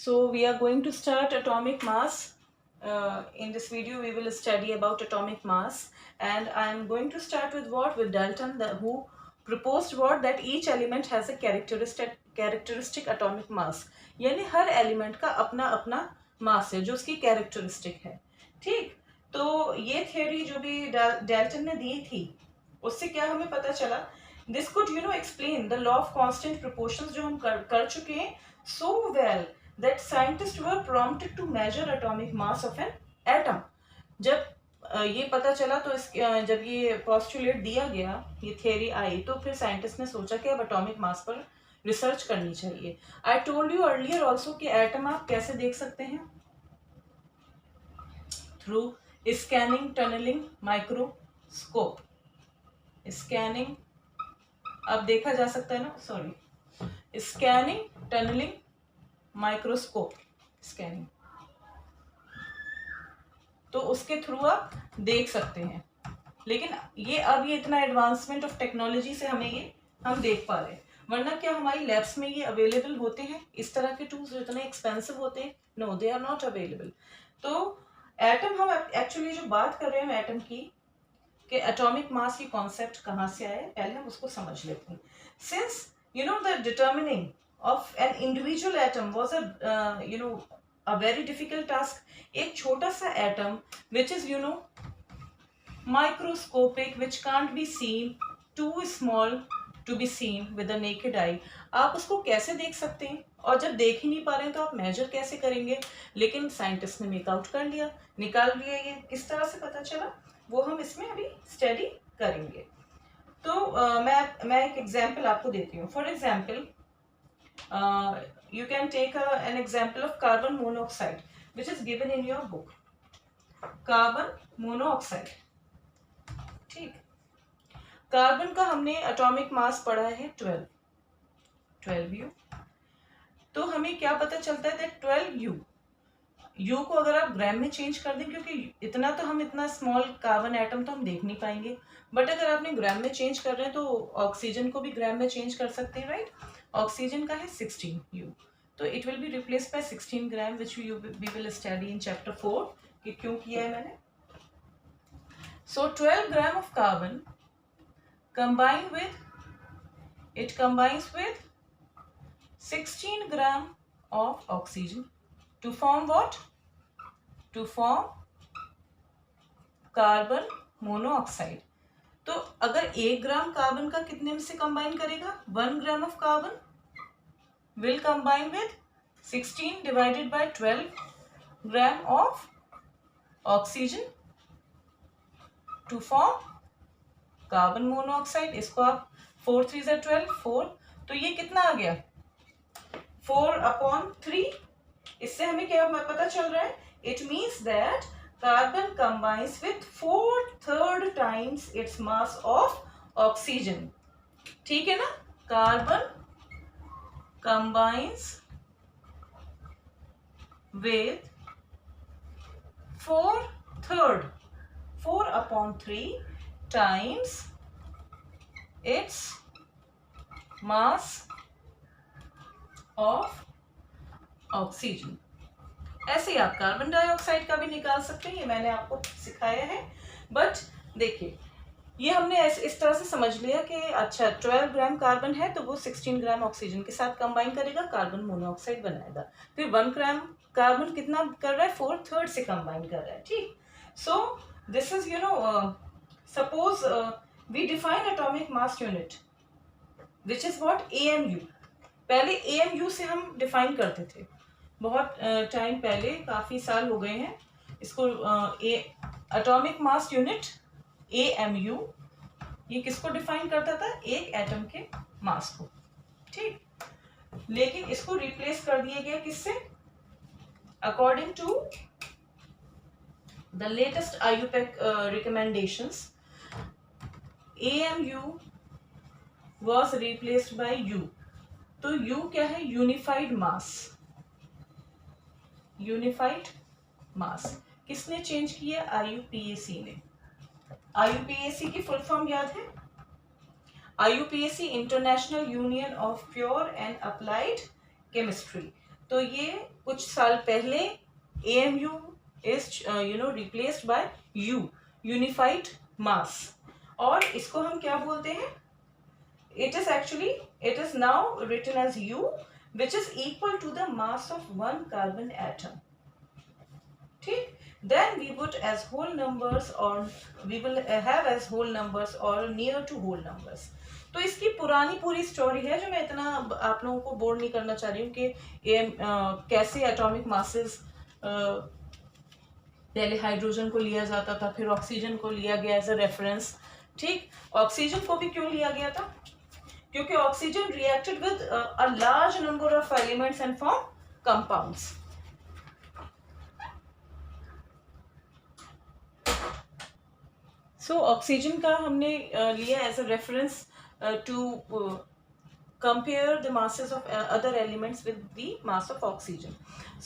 So we are going to start atomic mass. In this video we will study about atomic mass, and I am going to start with what? With Dalton, who proposed what? That each element has a characteristic atomic mass. यानी हर element का अपना अपना मास है जो उसकी characteristic है. ठीक, तो ये थियोरी जो भी डाल्टन ने दी थी उससे क्या हमें पता चला? This could explain the law of constant proportions जो हम कर चुके हैं so well that scientists were prompted to measure atomic mass of an atom. जब ये पता चला तो जब ये पोस्टुलेट दिया गया, ये थियरी आई, तो फिर साइंटिस्ट ने सोचा कि अब एटॉमिक मास पर रिसर्च करनी चाहिए. I told you earlier also कि एटम आप कैसे देख सकते हैं? Through scanning, tunneling, microscope. Scanning अब देखा जा सकता है ना, sorry, scanning, tunneling, microscope, scanning, तो उसके थ्रू आप देख सकते हैं. लेकिन ये इतना एडवांसमेंट ऑफ टेक्नोलॉजी से हम देख पा रहे हैं, वरना क्या हमारी लैब्स में ये अवेलेबल होते हैं इस तरह के टूल्स जो इतने एक्सपेंसिव होते हैं? No, they are not available. तो एटम, हम एक्चुअली जो बात कर रहे हैं एटम की, कि एटॉमिक मास की कॉन्सेप्ट कहाँ से आया, पहले हम उसको समझ लेते हैं. Since the determining of an individual atom was a very difficult task. एक छोटा सा atom which is microscopic, which can't be seen, too small to be seen with the naked eye. आप उसको कैसे देख सकते हैं? और जब देख ही नहीं पा रहे हैं तो आप मेजर कैसे करेंगे? लेकिन साइंटिस्ट ने मेक आउट कर लिया, निकाल लिया. ये किस तरह से पता चला वो हम इसमें अभी स्टडी करेंगे. तो मैं एक एग्जाम्पल आपको देती हूँ. For example, you can take an example of carbon monoxide, which is given in your book. Carbon monoxide. ठीक, कार्बन का हमने एटॉमिक मास पढ़ा है 12U. तो हमें क्या पता चलता है? दैट 12U को अगर आप ग्राम में चेंज कर दें, क्योंकि इतना स्मॉल कार्बन एटम तो हम देख नहीं पाएंगे, बट अगर आपने ग्राम में चेंज कर रहे हैं तो ऑक्सीजन को भी ग्राम में चेंज कर सकते हैं, राइट? ऑक्सीजन का है 16U, तो it will be replaced by 16 gram, which we will study in chapter 4 कि क्यों किया है मैंने. So 12 gram of carbon combines with 16 gram of oxygen to form what? To form carbon monoxide. तो अगर 1 ग्राम कार्बन का कितने में से कंबाइन करेगा? 1 ग्राम of carbon will combine with 16 divided by 12 gram of oxygen to form carbon monoxide. इसको आप 4 3 से 12, 4, तो ये कितना आ गया? 4/3. इससे हमें क्या पता चल रहा है? It means that carbon combines with 4/3 times its mass of oxygen. ठीक है ना? Carbon combines with 4/3 times its mass of oxygen. ऐसे ही आप कार्बन डाइऑक्साइड का भी निकाल सकते हैं, ये मैंने आपको सिखाया है. बट देखिए, ये हमने इस तरह से समझ लिया कि अच्छा 12 ग्राम कार्बन है तो वो 16 ग्राम ऑक्सीजन के साथ कंबाइन करेगा, कार्बन मोनोऑक्साइड बनाएगा. फिर 1 ग्राम कार्बन कितना कर रहा है? 4/3 से कंबाइन कर रहा है. ठीक, so this is suppose we define atomic mass unit which is what? AMU. पहले AMU से हम डिफाइन करते थे, बहुत टाइम पहले, काफी साल हो गए हैं इसको. एटॉमिक मास यूनिट AMU ये किसको डिफाइन करता था? एक एटम के मास को. ठीक, लेकिन इसको रिप्लेस कर दिया गया किससे? According to the latest IUPAC recommendations, AMU was replaced by U. तो U क्या है? यूनिफाइड मास. यूनिफाइड मास किसने चेंज किया? IUPAC ने. IUPAC की फुल फॉर्म याद है? IUPAC international union of pure and applied chemistry. तो ये कुछ साल पहले AMU is replaced by U, unified mass, और इसको हम क्या बोलते हैं? It is now written as U, which is equal to the mass of one carbon atom. ठीक? Then we would as whole numbers, or we will have as whole numbers or near to whole numbers. तो इसकी पुरानी पूरी story है जो मैं इतना आप लोगों को बोर नहीं करना चाह रही हूँ कि कैसे एटॉमिक मासेस पहले हाइड्रोजन को लिया जाता था, फिर ऑक्सीजन को लिया गया एज अ रेफरेंस। ठीक, ऑक्सीजन को भी क्यों लिया गया था? क्योंकि oxygen reacted with a large number of elements and form compounds. So oxygen का हमने लिया as a reference to compare the masses of other elements with the mass of oxygen.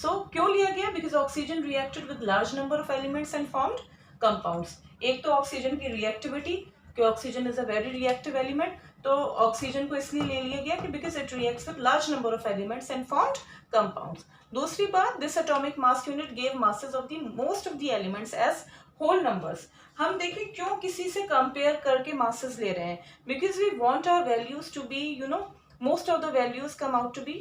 So क्यों लिया गया? Because oxygen reacted with large number of elements and formed compounds. एक तो oxygen की reactivity, कि oxygen is a very reactive element, तो oxygen को इसलिए ले लिया गया कि because it reacts with large number of elements and formed compounds. दूसरी बात, this atomic mass unit gave masses of the most of the elements as whole numbers. हम देखें क्यों किसी से कंपेयर करके मासेस ले रहे हैं? Because we want our values to be most of the values come out to be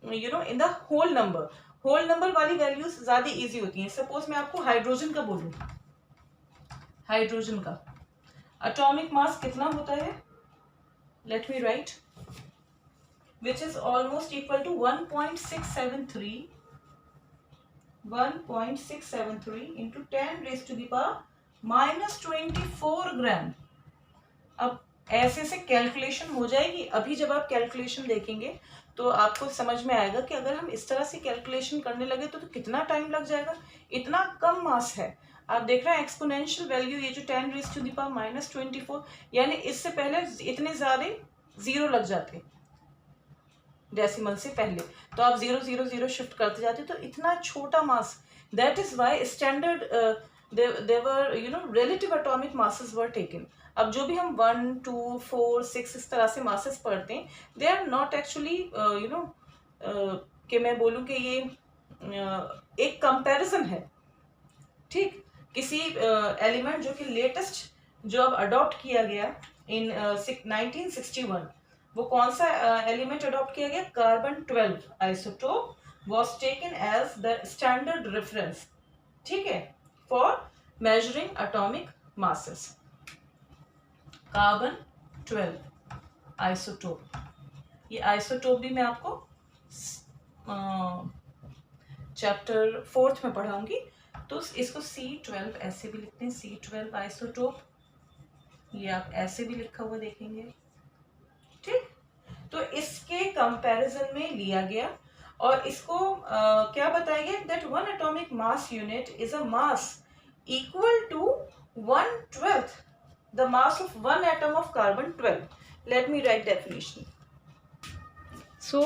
in the whole number. whole number वाली values ज़्यादा easy होती हैं। सपोज मैं आपको हाइड्रोजन का बोलूँ, हाइड्रोजन का atomic mass कितना होता है? let me write, which is almost equal to 1.673 into 10 raised to the power -24 ग्राम। अब ऐसे से कैलकुलेशन हो जाएगी। अभी जब आप कैलकुलेशन देखेंगे तो आपको समझ में आएगा कि अगर हम इस तरह से कैलकुलेशन करने लगे तो कितना टाइम लग जाएगा। इतना कम मास है। आप देख रहे हैं एक्सपोनेंशियल वैल्यू, ये जो 10 रेज़ टू द पावर -24, यानी इससे पहले इतने ज़्यादा जीरो लग जाते डेसिमल से पहले, तो आप 0 0 0 शिफ्ट करते जाते, तो इतना छोटा mass. That is why standard their relative atomic masses were taken. अब जो भी हम 1 2 4 6 इस तरह से मासेस पढ़ते हैं, दे आर नॉट एक्चुअली कि मैं बोलूँ कि ये एक कंपैरिजन है। ठीक, किसी एलिमेंट जो कि लेटेस्ट जो अब अडॉप्ट किया गया इन 1961, वो कौन सा एलिमेंट अडॉप्ट किया गया? Carbon 12 isotope was taken as the standard reference, ठीक है, for measuring atomic masses. Carbon 12 isotope, ये आइसोटोप भी मैं आपको चैप्टर 4 में पढ़ाऊंगी। तो इसको C12 ऐसे भी लिखते हैं, C12 आइसोटोप, ये आप ऐसे भी लिखा हुआ देखेंगे। ठीक, तो इसके कंपैरिजन में लिया गया और इसको क्या बताया गया? That one atomic mass unit is a mass equal to 1/12 the mass of one atom of carbon 12. Let me write definition. So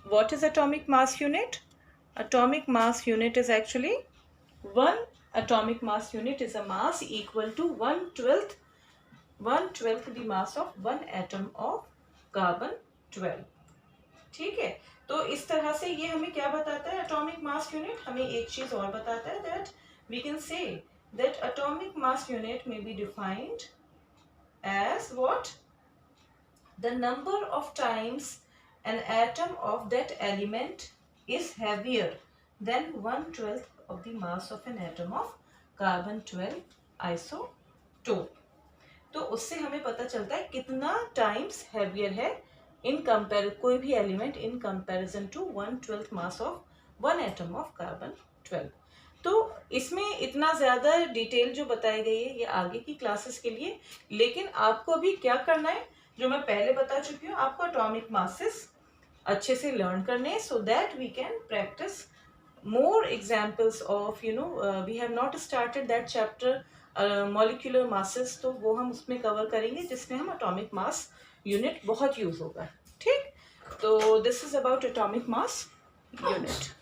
what is atomic mass unit? Atomic mass unit is actually one atomic mass unit is a mass equal to 1/12 the mass of one atom of carbon 12. ठीक है, तो इस तरह से ये हमें क्या बताता है? एटॉमिक मास यूनिट हमें एक चीज और बताता है, that we can say that atomic mass unit may be defined as what? The number of times an atom of that element is heavier than 1/12 of the mass of an atom of carbon 12 isotope. तो उससे हमें पता चलता है कितना times heavier है इन compare कोई भी element in comparison to 1/12 mass of one atom of carbon 12। तो इसमें इतना ज़्यादा डिटेल जो बताई गई है ये आगे की क्लासेस के लिए, लेकिन आपको अभी क्या करना है जो मैं पहले बता चुकी हूँ, आपको एटॉमिक मासेस अच्छे से लर्न करने हैं so that we can practise more examples of we have not started that chapter molecular masses, तो वो हम उसमें कवर करेंगे जिसमें हम एटॉमिक मास यूनिट बहुत यूज होगा। ठीक, तो this is about atomic mass unit.